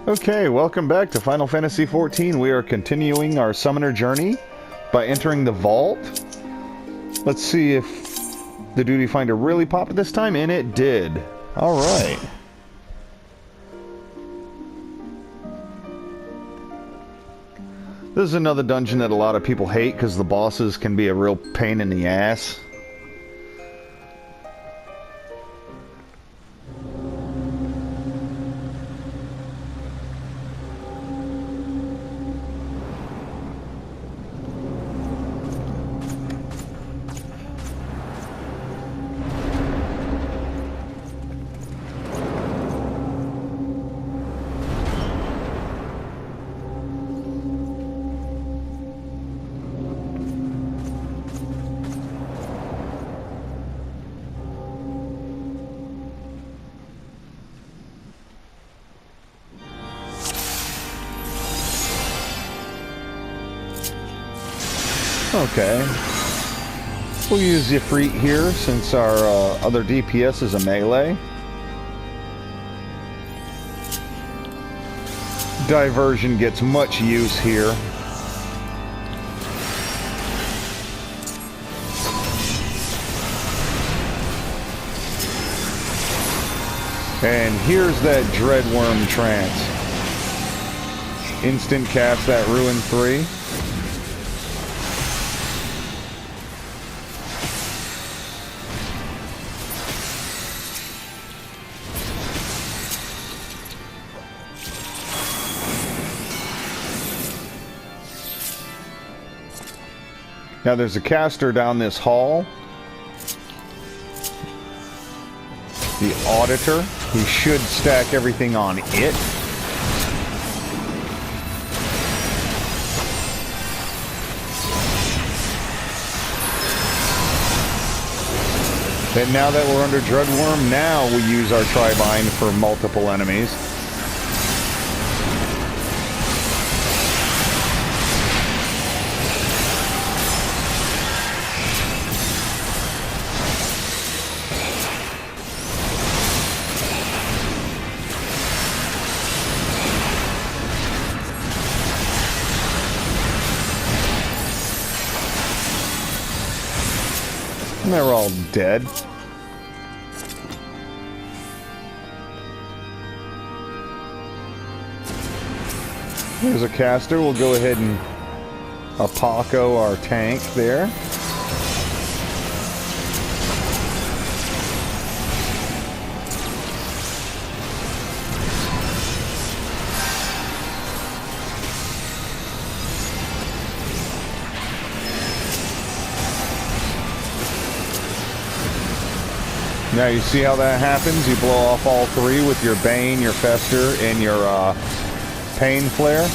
Okay, welcome back to Final Fantasy XIV. We are continuing our summoner journey by entering the vault. Let's see if the duty finder really popped this time, and it did. Alright. This is another dungeon that a lot of people hate because the bosses can be a real pain in the ass. Okay. We'll use the Ifrit here since our other DPS is a melee. Diversion gets much use here. And here's that Dreadworm trance. Instant cast that Ruin 3. Now there's a caster down this hall. The Auditor. He should stack everything on it. And now that we're under Dreadworm, now we use our Tribind for multiple enemies. And they're all dead. Here's a caster. We'll go ahead and Apaco our tank there. Now you see how that happens? You blow off all three with your Bane, your Fester, and your Pain Flare.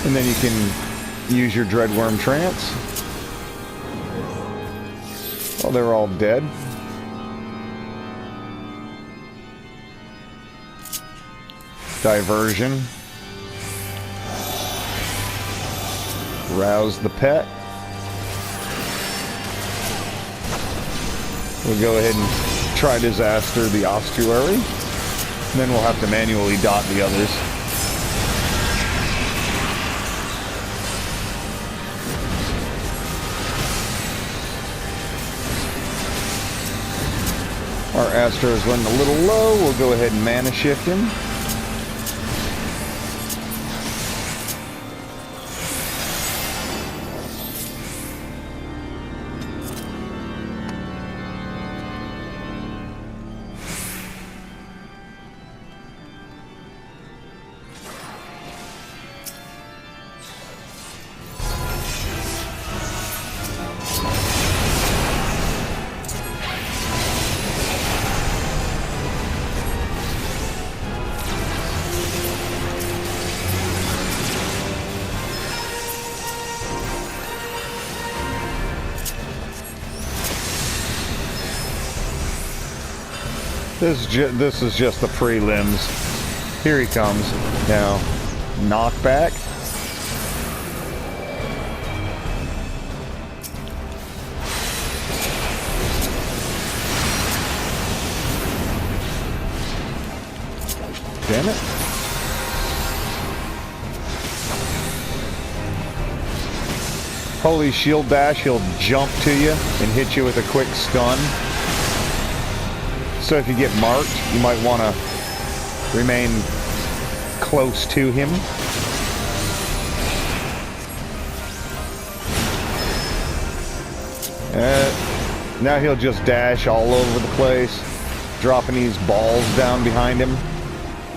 And then you can use your Dreadworm Trance. Well, they're all dead. Diversion. Rouse the pet. We'll go ahead and try Disaster the Ossuary. And then we'll have to manually dot the others. Our Astro is running a little low. We'll go ahead and mana shift him. This is just the prelims. Here he comes. Now, knockback. damn it. Holy shield bash, he'll jump to you and hit you with a quick stun. So if you get marked, you might want to remain close to him. Now he'll just dash all over the place, dropping these balls down behind him.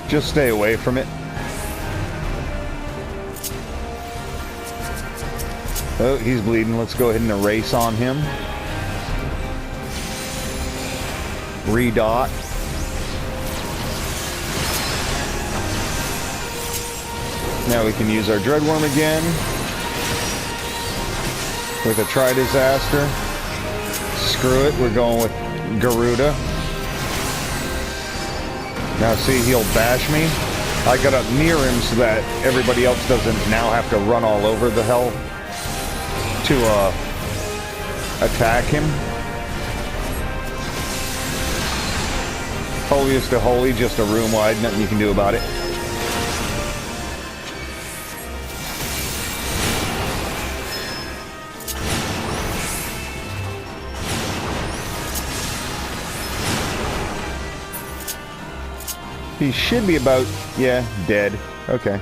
Just stay away from it. Oh, he's bleeding. Let's go ahead and erase on him. Redot. Now we can use our Dreadworm again with a Tri-Disaster. Screw it, we're going with Garuda. Now see, he'll bash me. I got up near him so that everybody else doesn't now have to run all over the hell to attack him. Holiest to holy, just a room wide, nothing you can do about it. He should be about, yeah, dead. Okay.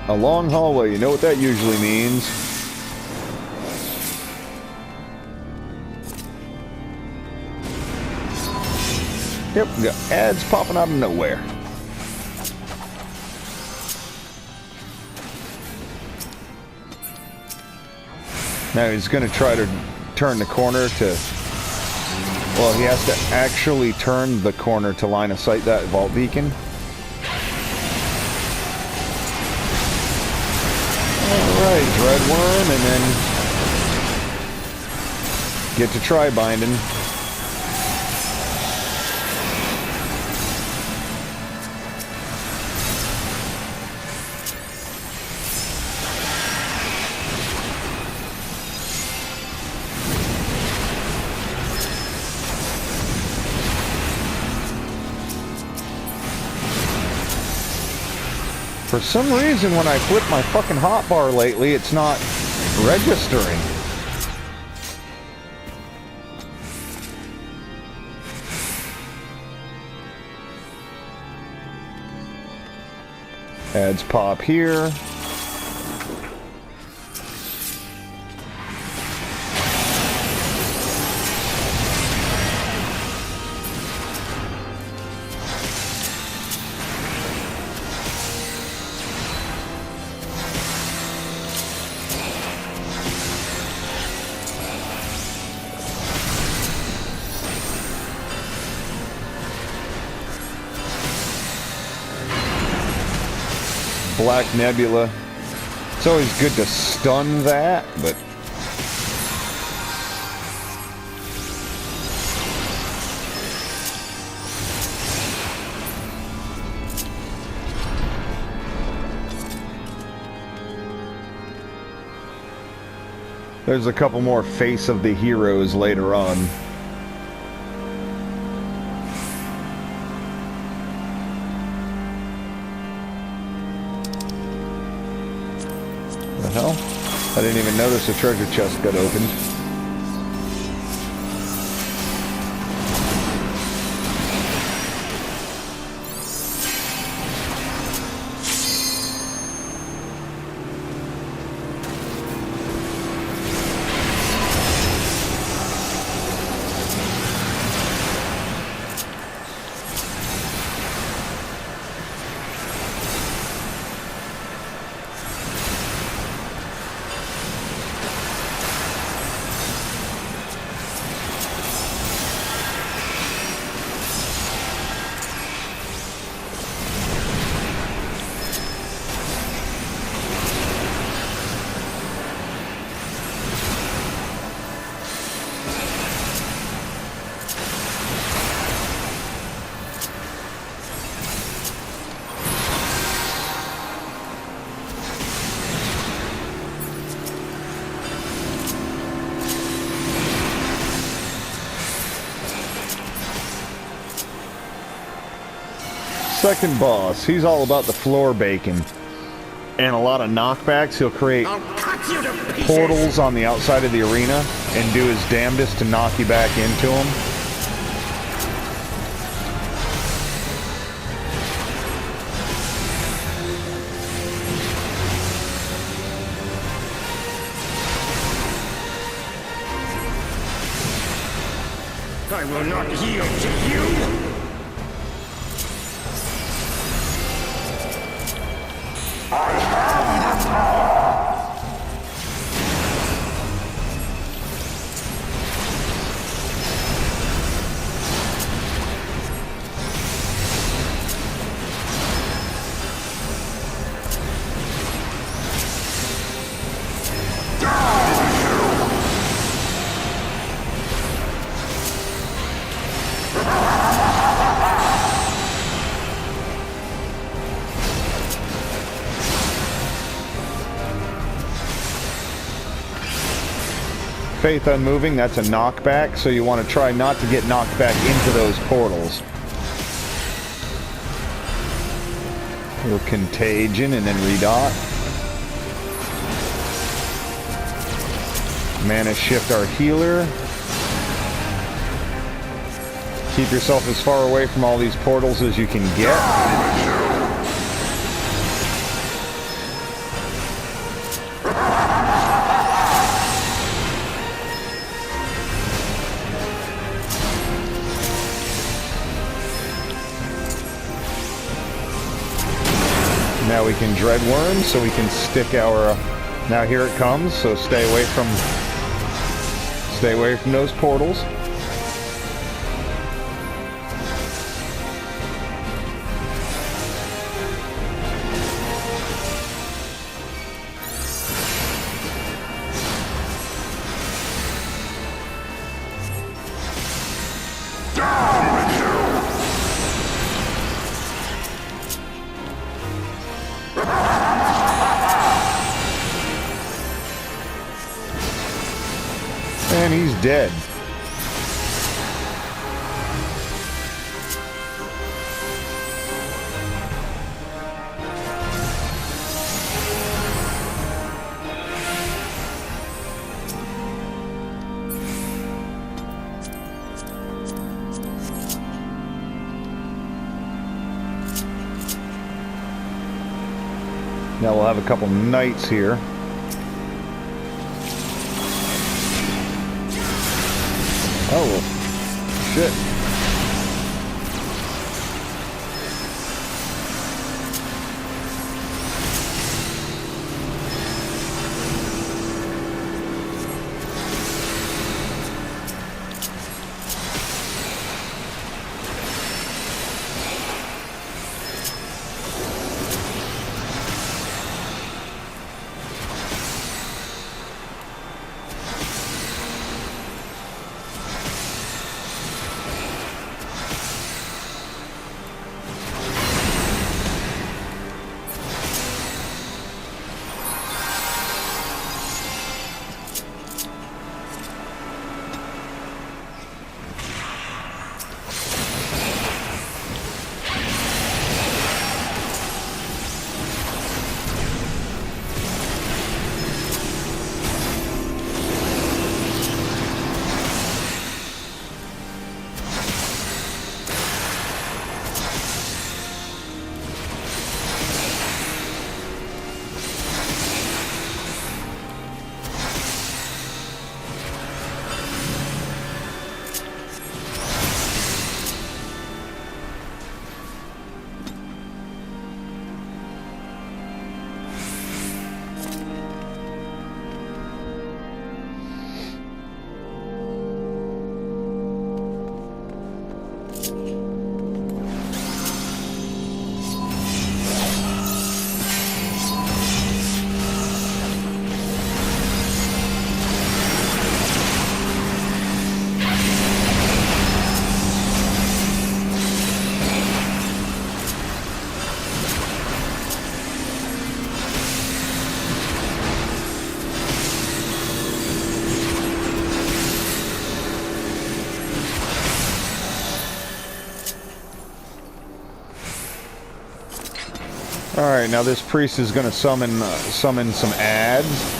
A long hallway, you know what that usually means. Yep, we got ads popping out of nowhere. Now he's going to try to turn the corner to... Well, he has to actually turn the corner to line of sight that vault beacon. Alright, Dreadworm, and then get to Tri-Binding. For some reason, when I flip my fucking hotbar lately, it's not registering. Ads pop here. Black Nebula. It's always good to stun that, but there's a couple more Face of the Heroes later on. The hell? I didn't even notice the treasure chest got opened. Second boss, he's all about the floor bacon. And a lot of knockbacks. He'll create portals on the outside of the arena and do his damnedest to knock you back into them. I will not yield to you! I have the power! Faith Unmoving, that's a knockback, so you want to try not to get knocked back into those portals. Or Contagion and then Redot. Mana Shift our healer. Keep yourself as far away from all these portals as you can get. Now we can Dread Worm, so we can stick our... now here it comes, so stay away from those portals. And he's dead. Now we'll have a couple knights here. Oh, shit. Alright, now this priest is going to summon some ads.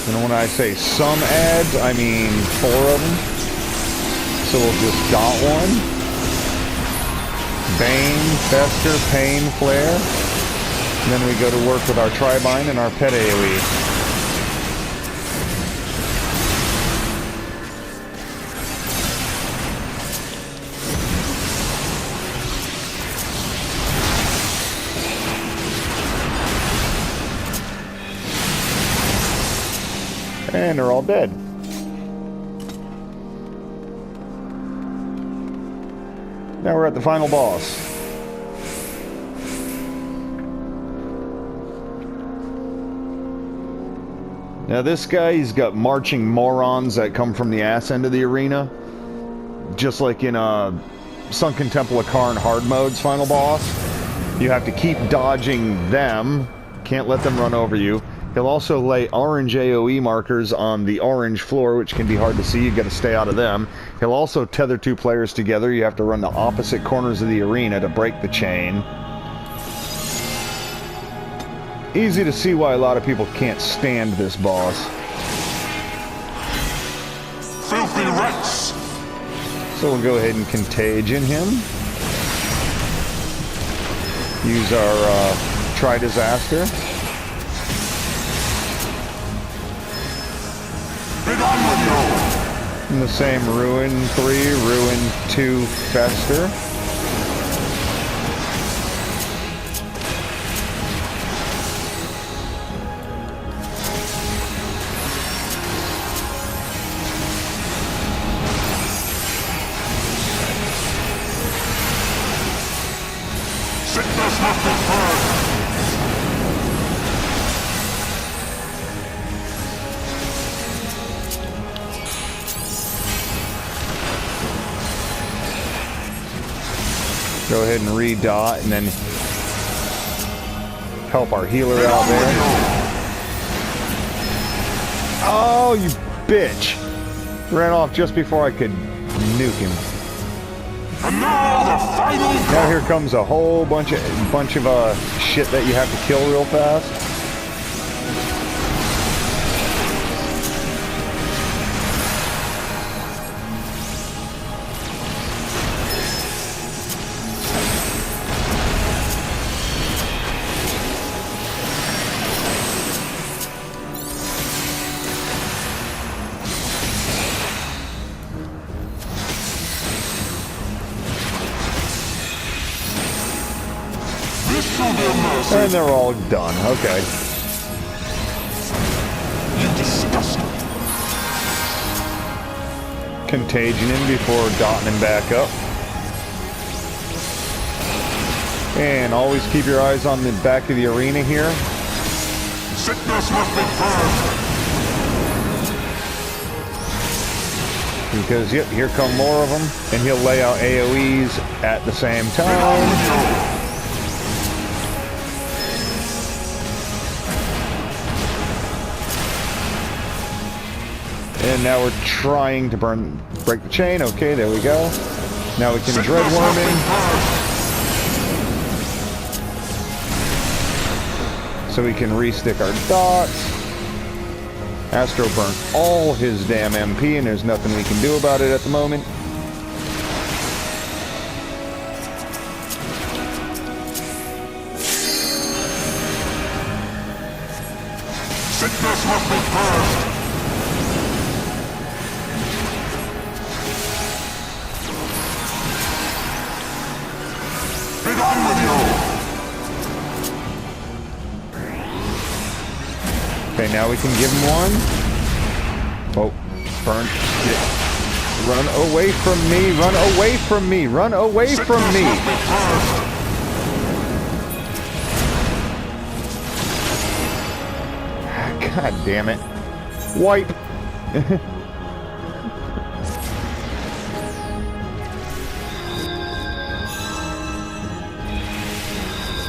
And when I say some ads, I mean 4 of them. So we'll just dot one. Bane, Fester, Pain, Flare. And then we go to work with our Tribind and our pet AoE. And they're all dead. Now we're at the final boss. Now this guy, he's got marching morons that come from the ass end of the arena. Just like in Sunken Temple of Karn hard mode's final boss. You have to keep dodging them. Can't let them run over you. He'll also lay orange AoE markers on the orange floor, which can be hard to see. You've got to stay out of them. He'll also tether 2 players together. You have to run to opposite corners of the arena to break the chain. Easy to see why a lot of people can't stand this boss. Filthy rats! So we'll go ahead and contagion him. Use our Tri-Disaster. And the same Ruin 3, Ruin 2, Fester. Sickness must be purged! Go ahead and re-dot and then help our healer out there. Oh, you bitch! Ran off just before I could nuke him. And now the final Now here comes a whole bunch of shit that you have to kill real fast. And they're all done. Okay. You disgust me. Contagion him before dotting him back up. And always keep your eyes on the back of the arena here. Sickness must be purged. Because, yep, here come more of them. And he'll lay out AoEs at the same time. And now we're trying to break the chain. Okay, there we go. Now we can Dreadworm him. So we can restick our dots. Astro burnt all his damn MP, and there's nothing we can do about it at the moment. Sickness must be purged. Be done with you. Okay, now we can give him one. Oh, burn. Run away from me, run away from me, run away from me. God damn it. Wipe.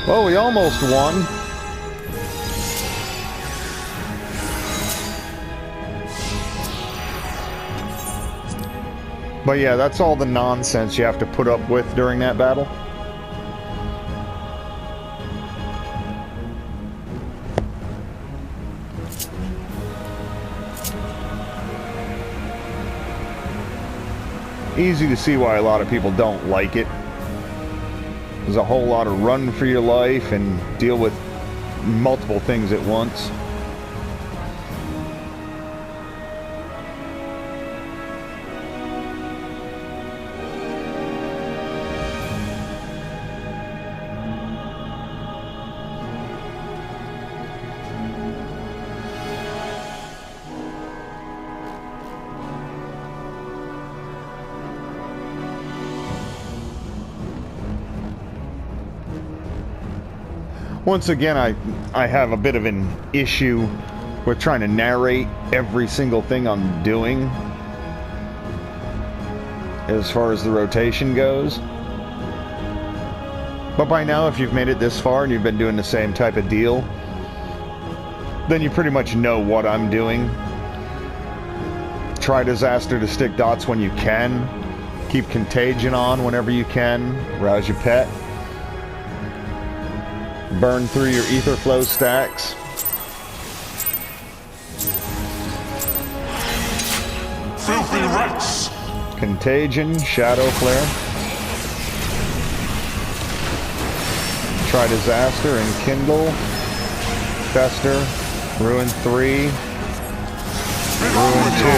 Well, we almost won. But yeah, that's all the nonsense you have to put up with during that battle. Easy to see why a lot of people don't like it. There's a whole lot of run for your life and deal with multiple things at once. Once again, I have a bit of an issue with trying to narrate every single thing I'm doing as far as the rotation goes. But by now, if you've made it this far and you've been doing the same type of deal, then you pretty much know what I'm doing. Try disaster to stick dots when you can. Keep contagion on whenever you can. Rouse your pet. Burn through your ether flow stacks. Filthy rats! Contagion, Shadow Flare. Try disaster and Kindle. Fester. Ruin 3. Ruin 2.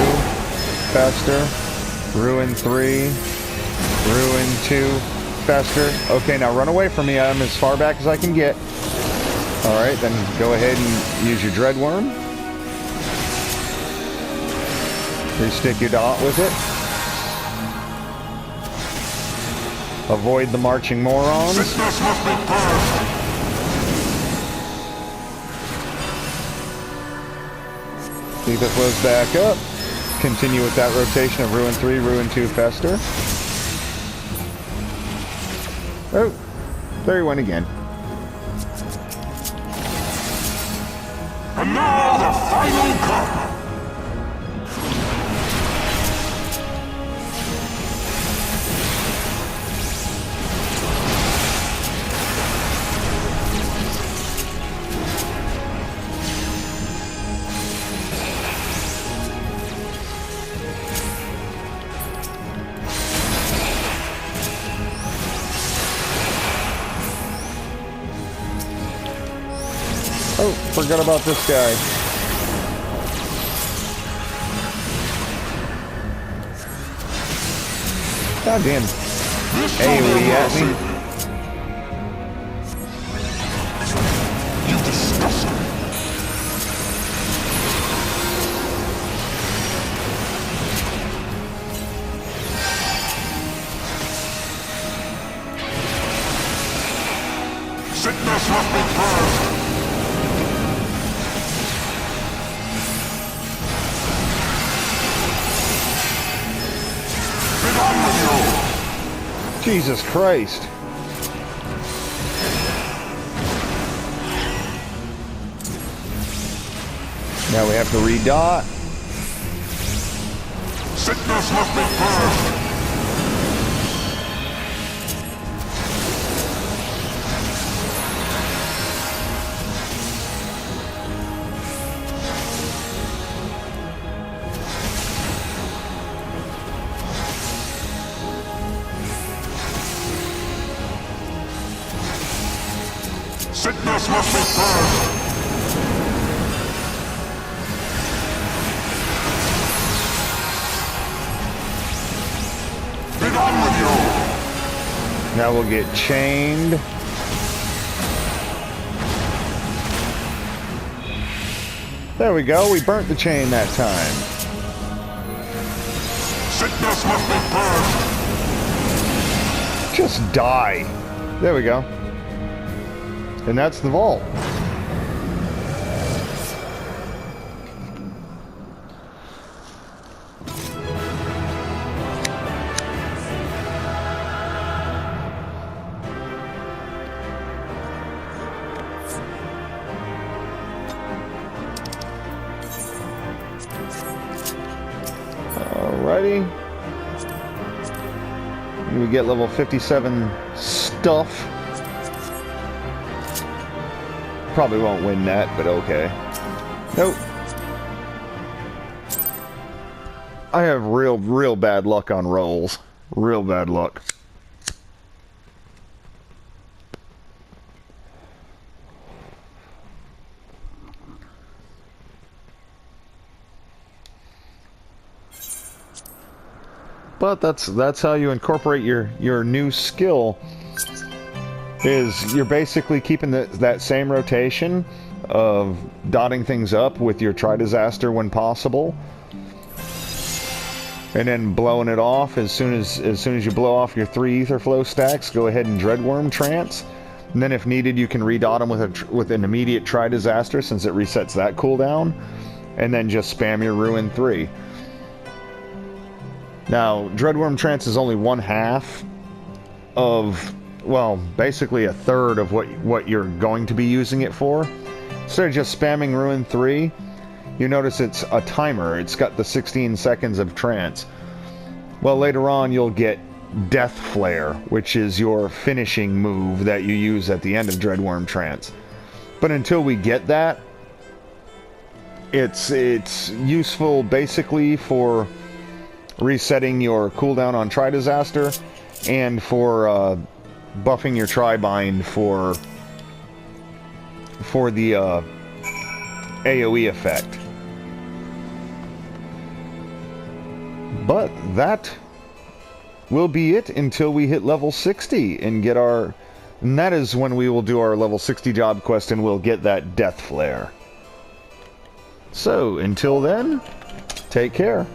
Fester. Ruin 3. Ruin 2. Fester. Okay, now run away from me. I'm as far back as I can get. Alright, then go ahead and use your Dreadworm. Restick your dot with it. Avoid the marching morons. Sickness must be purged! Ether flows back up. Continue with that rotation of Ruin 3, Ruin 2, Fester. Oh, there he went again. And now the final cut! Oh, forgot about this guy. God damn. AoE at me. You disgust me! Sickness must be purged! Jesus Christ. Now we have to redot. Sickness must be purged! Sickness must be purged! Be done with you! Now we'll get chained. There we go, we burnt the chain that time. Sickness must be purged! Just die. There we go. And that's the vault. already. We get level 57 stuff. Probably won't win that, but okay. Nope. I have real bad luck on rolls. Real bad luck. But that's how you incorporate your new skill. Is you're basically keeping that same rotation of dotting things up with your Tri-Disaster when possible, and then blowing it off as soon as you blow off your 3 Ether Flow stacks. Go ahead and Dreadworm Trance, and then if needed you can redot them with an immediate Tri-Disaster since it resets that cooldown, and then just spam your Ruin 3. Now, Dreadworm Trance is only 1/2 of, well, basically a third of what you're going to be using it for. Instead of just spamming Ruin 3, you notice it's a timer. It's got the 16 seconds of trance. Well, later on you'll get Death Flare, which is your finishing move that you use at the end of Dreadworm Trance. But until we get that, it's useful basically for resetting your cooldown on Tri-Disaster and for buffing your Tri-Bind for the AoE effect. But that will be it until we hit level 60 and get our... And that is when we will do our level 60 job quest and we'll get that Death Flare. So, until then, take care.